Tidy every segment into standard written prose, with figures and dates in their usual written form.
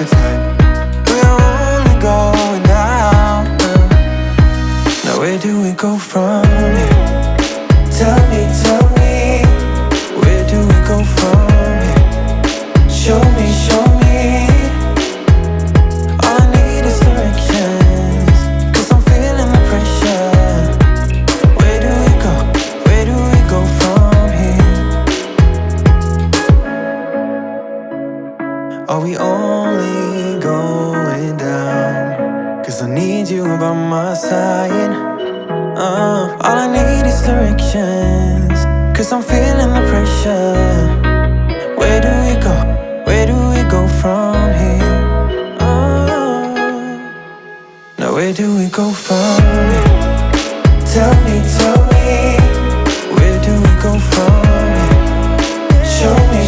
for time. We're only going down. Now where do we go from here? Tell me, where do we go from here? Show me, all I need is directions, 'cause I'm feeling the pressure. Where do we go from here? Are we only going down? 'Cause I need you by my side. All I need is directions, 'cause I'm feeling the pressure. Where do we go? Where do we go from here? Now where do we go from here? Tell me, where do we go from here? Show me,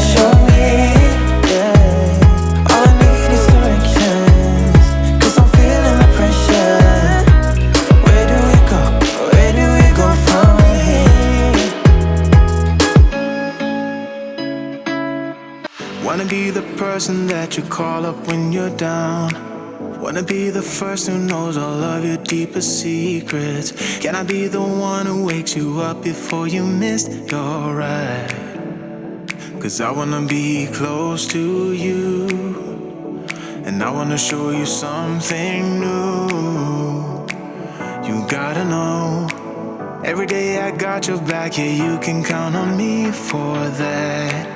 yeah. All I need is directions, 'cause I'm feeling the pressure. Where do we go? Where do we go from here? Wanna be the person that you call up when you're down. Wanna be the first who knows all of your deepest secrets. Can I be the one who wakes you up before you miss your ride? 'Cause I wanna be close to you, and I wanna show you something new. You gotta know, every day I got your back, yeah, you can count on me for that.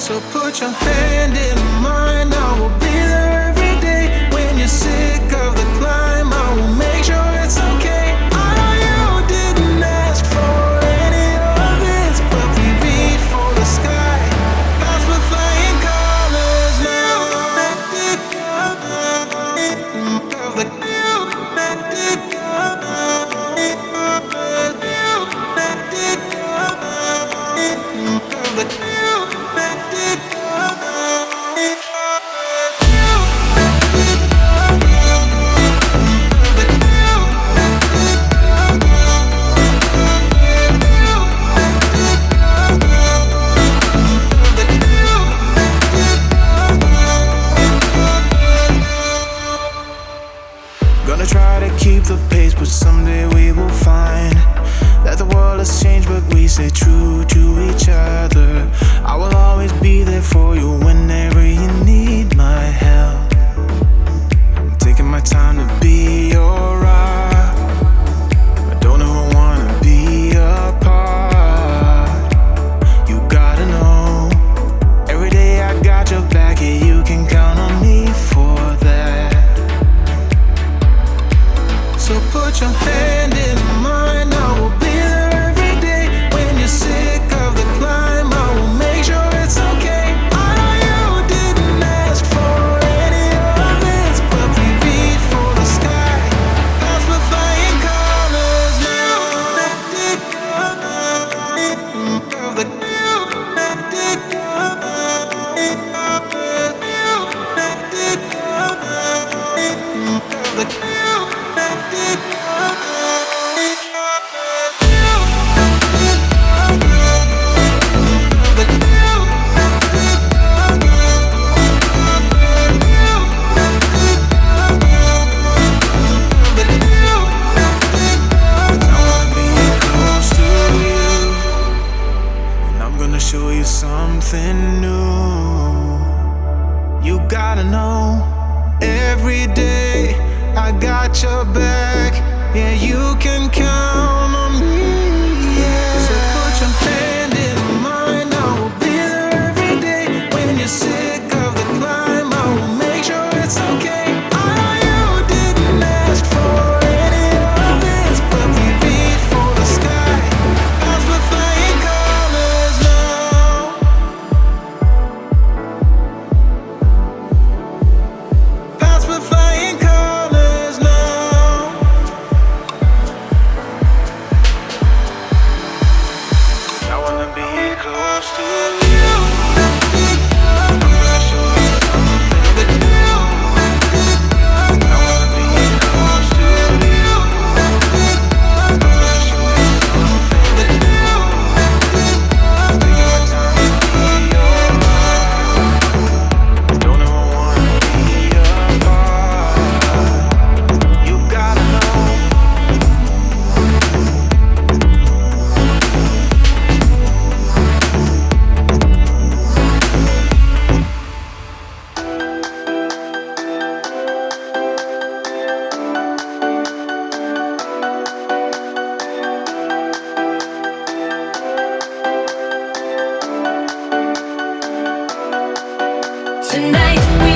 So put your hand in mine, I will be there every day. When you're sick of the climb, I will make sure it's okay. I know you didn't ask for any of this, but we reach for the sky. That's for flying colors now. Gonna try to keep the pace, but someday we will find that the world has changed, but we stay true to each other. I will always be there for you whenever you need my help. I'm taking my time to be your rock. I don't ever wanna be apart. You gotta know, every day I got your back, yeah, you can count on me for that. So put your hand in mine, I will be there every day. When you're sick of the climb, I will make sure it's okay. I know you didn't ask for any of this, but we reach for the sky. That's for flying colors now. Show you something new. You gotta know, every day I got your back. Yeah, you can count on me. Yeah. So put your hand in mine, I will be there every day. When you're sick of the climb, I will make sure it's okay. I know you didn't ask for any of this, but we reach for the sky. That's for flying colors now. That's for flying colors now. Tonight we